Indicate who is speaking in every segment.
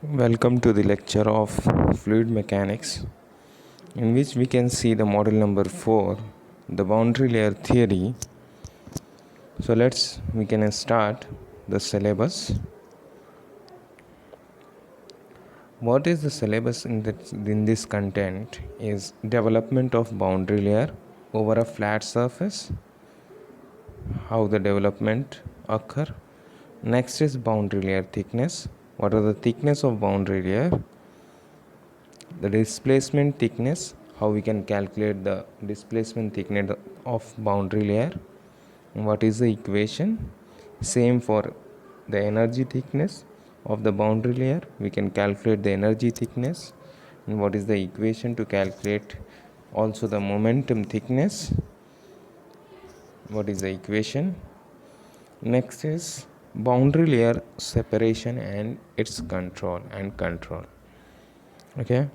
Speaker 1: Welcome to the lecture of fluid mechanics, in which we can see the model number 4, the boundary layer theory. So we can start the syllabus. What is the syllabus in this content is development of boundary layer over a flat surface, how the development occur. Next is boundary layer thickness. What are the thickness of boundary layer? The displacement thickness, how we can calculate the displacement thickness of boundary layer. What is the equation? Same for the energy thickness of the boundary layer, we can calculate the energy thickness. And what is the equation to calculate also the momentum thickness? What is the equation? Next is boundary layer separation and its control. Okay.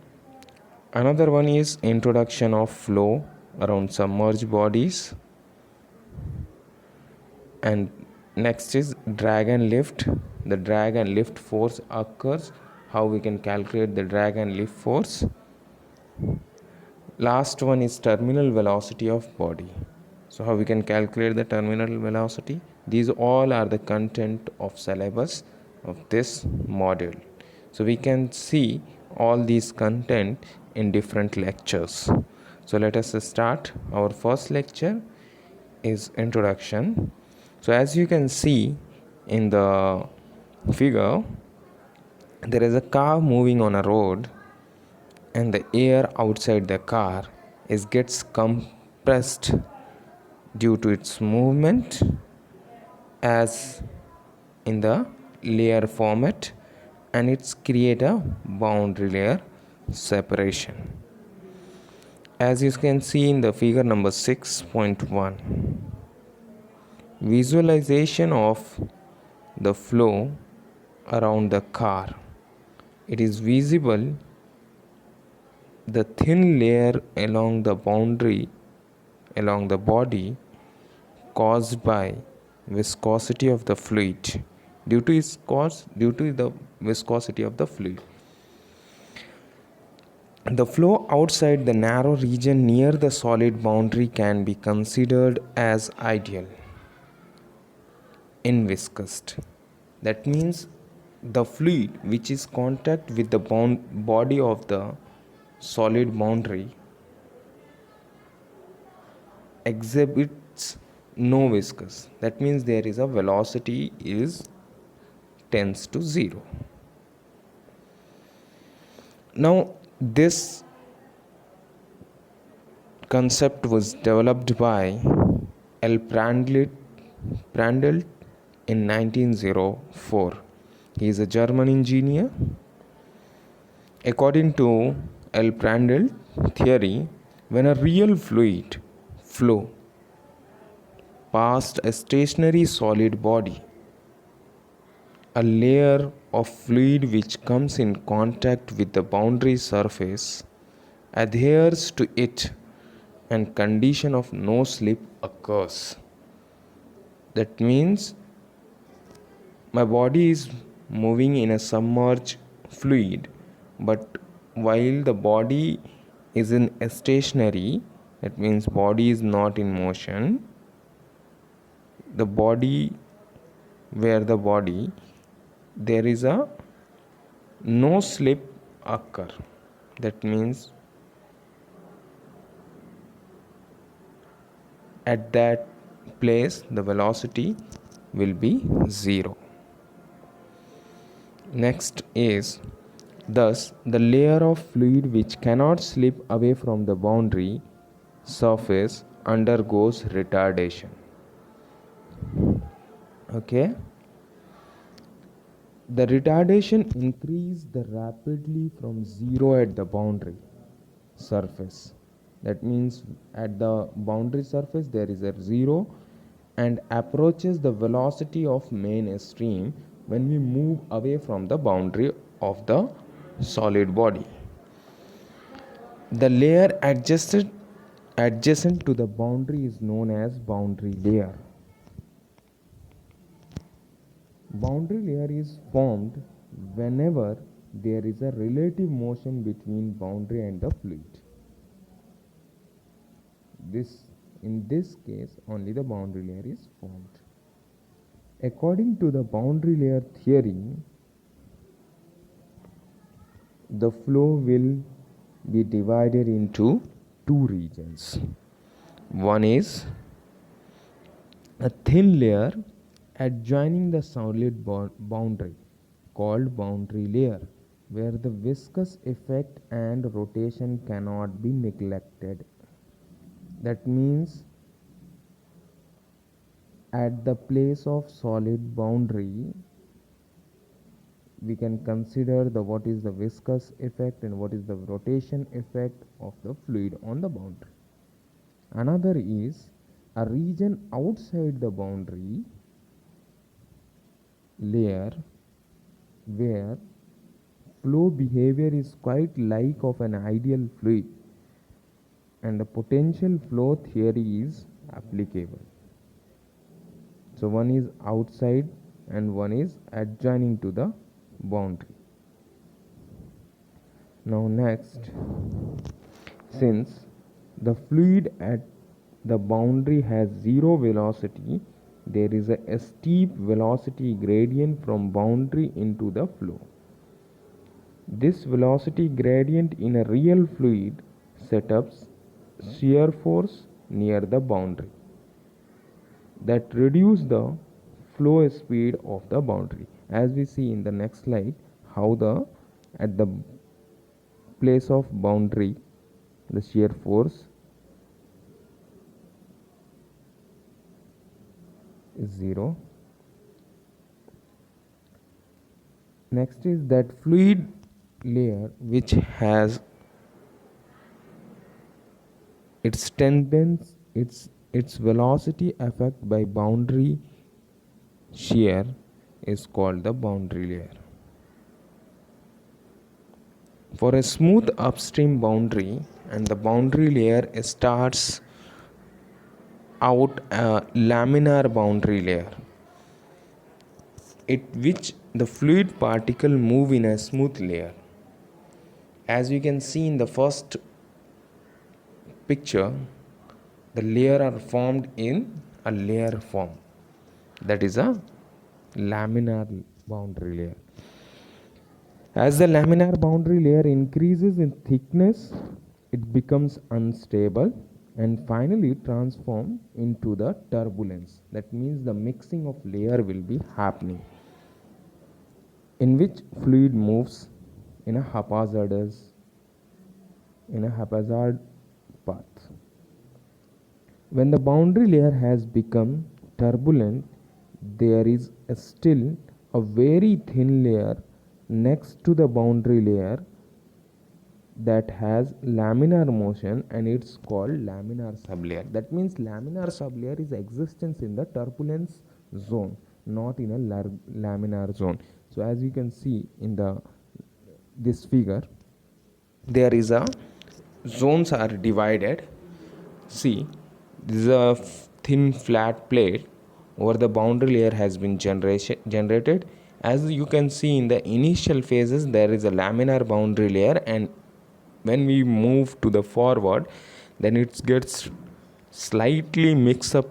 Speaker 1: Another one is introduction of flow around submerged bodies. And next is drag and lift. The drag and lift force occurs, how we can calculate the drag and lift force. Last one is terminal velocity of body. So how we can calculate the terminal velocity? These all are the content of syllabus of this module. So we can see all these content in different lectures. So let us start. Our first lecture is introduction. So as you can see in the figure, there is a car moving on a road, and the air outside the car gets compressed due to its movement as in the layer format, and it's create a boundary layer separation. As you can see in the figure number 6.1, visualization of the flow around the car. It is visible the thin layer along the boundary along the body caused by viscosity of the fluid due to the viscosity of the fluid. The flow outside the narrow region near the solid boundary can be considered as ideal in viscous. That means the fluid which is contact with the body of the solid boundary exhibits no viscous. That means there is a velocity is tends to 0. Now this concept was developed by L. Prandtl in 1904. He is a German engineer. According to L. Prandtl theory, when a real fluid flow past a stationary solid body, a layer of fluid which comes in contact with the boundary surface adheres to it and condition of no slip occurs. That means my body is moving in a submerged fluid, but while the body is in a stationary, that means body is not in motion, the body there is a no slip occur. That means at that place the velocity will be 0. Next is, thus the layer of fluid which cannot slip away from the boundary surface undergoes retardation. Okay, the retardation increases rapidly from 0 at the boundary surface. That means at the boundary surface there is a 0 and approaches the velocity of main stream when we move away from the boundary of the solid body. The layer adjacent to the boundary is known as boundary layer. Boundary layer is formed whenever there is a relative motion between boundary and the fluid. In this case, only the boundary layer is formed. According to the boundary layer theory, the flow will be divided into two regions. One is a thin layer adjoining the solid boundary called boundary layer, where the viscous effect and rotation cannot be neglected. That means at the place of solid boundary, we can consider what is the viscous effect and what is the rotation effect of the fluid on the boundary. Another is a region outside the boundary layer where flow behavior is quite like of an ideal fluid and the potential flow theory is applicable. So one is outside and one is adjoining to the boundary. Now next, since the fluid at the boundary has zero velocity, there is a steep velocity gradient from boundary into the flow. This velocity gradient in a real fluid setups shear force near the boundary that reduce the flow speed of the boundary. As we see in the next slide, how at the place of boundary the shear force is 0. Next is that fluid layer which has its tendons, its velocity affected by boundary shear is called the boundary layer. For a smooth upstream boundary and the boundary layer starts out a laminar boundary layer, which the fluid particle move in a smooth layer. As you can see in the first picture, the layer are formed in a layer form, that is a laminar boundary layer. As the laminar boundary layer increases in thickness, it becomes unstable and finally transform into the turbulence. That means the mixing of layer will be happening, in which fluid moves in a haphazard path. When the boundary layer has become turbulent, there is still a very thin layer next to the boundary layer that has laminar motion and it's called laminar sublayer. That means laminar sublayer is existence in the turbulence zone, not in a laminar zone. So as you can see in this figure, there is a zones are divided. See, this is a thin flat plate over the boundary layer has been generated. As you can see in the initial phases, there is a laminar boundary layer, and when we move to the forward, then it gets slightly mixed up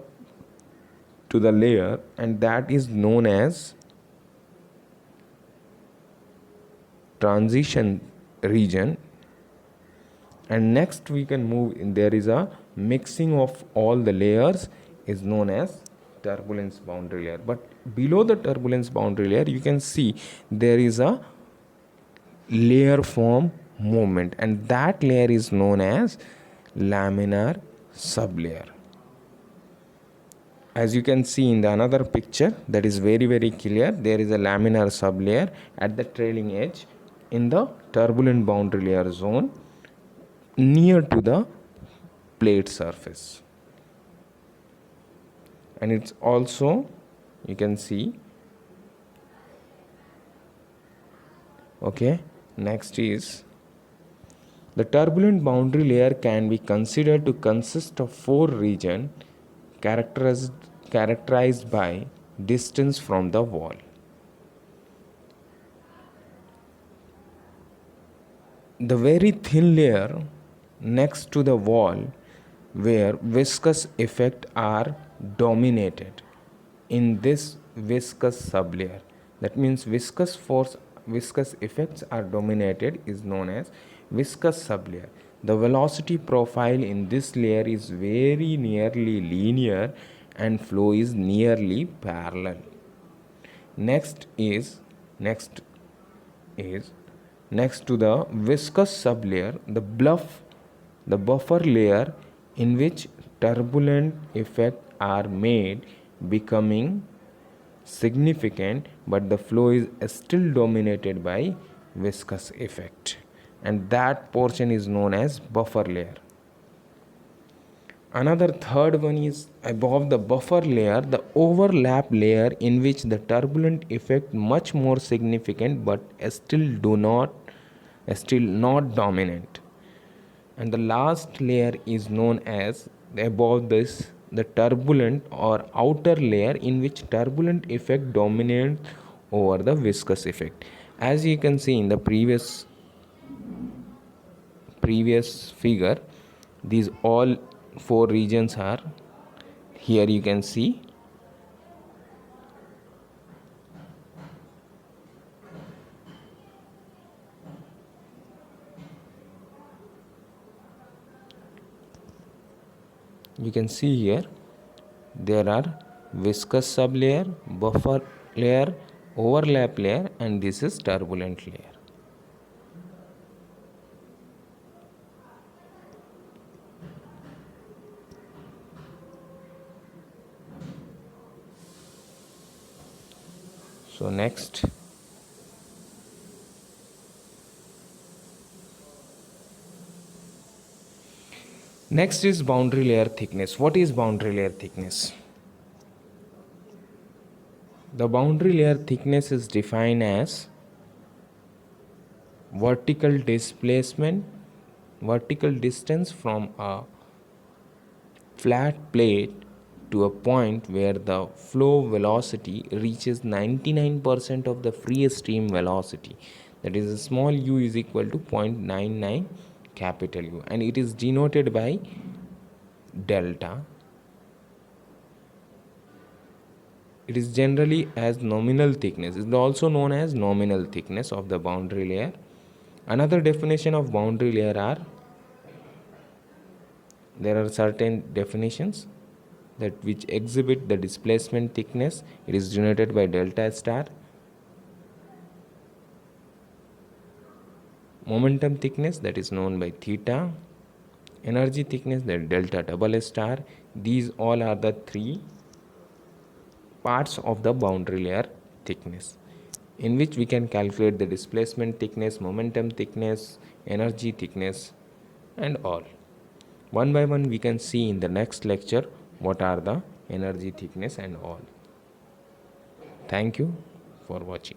Speaker 1: to the layer, and that is known as transition region. And next we can move in, there is a mixing of all the layers is known as turbulence boundary layer. But below the turbulence boundary layer, you can see there is a layer form movement, and that layer is known as laminar sublayer. As you can see in the another picture, that is very clear, there is a laminar sublayer at the trailing edge in the turbulent boundary layer zone near to the plate surface. And it's also, you can see, okay. Next is the turbulent boundary layer can be considered to consist of four regions characterized by distance from the wall. the very thin layer next to the wall where viscous effects are dominated in this viscous sublayer. That means viscous effects are dominated is known as viscous sublayer. The velocity profile in this layer is very nearly linear and flow is nearly parallel. Next is next to the viscous sublayer, the buffer layer in which turbulent effects are made becoming significant, but the flow is still dominated by viscous effect, and that portion is known as buffer layer. Another third one is above the buffer layer, the overlap layer in which the turbulent effect much more significant but still not dominant. And the last layer is known as above this the turbulent or outer layer in which turbulent effect dominates over the viscous effect. As you can see in the previous figure, these all four regions are here. You can see here there are viscous sublayer, buffer layer, overlap layer, and this is turbulent layer. So next is boundary layer thickness. What is boundary layer thickness? The boundary layer thickness is defined as vertical distance from a flat plate to a point where the flow velocity reaches 99% of the free stream velocity. That is, a small u is equal to 0.99 capital U, and it is denoted by delta. It is generally as nominal thickness. It is also known as nominal thickness of the boundary layer. Another definition of boundary layer there are certain definitions that which exhibit the displacement thickness. It is denoted by delta star. Momentum thickness, that is known by theta. Energy thickness, that delta double star. These all are the three parts of the boundary layer thickness, in which we can calculate the displacement thickness, momentum thickness, energy thickness, and all. One by one we can see in the next lecture what are the energy thickness and all. Thank you for watching.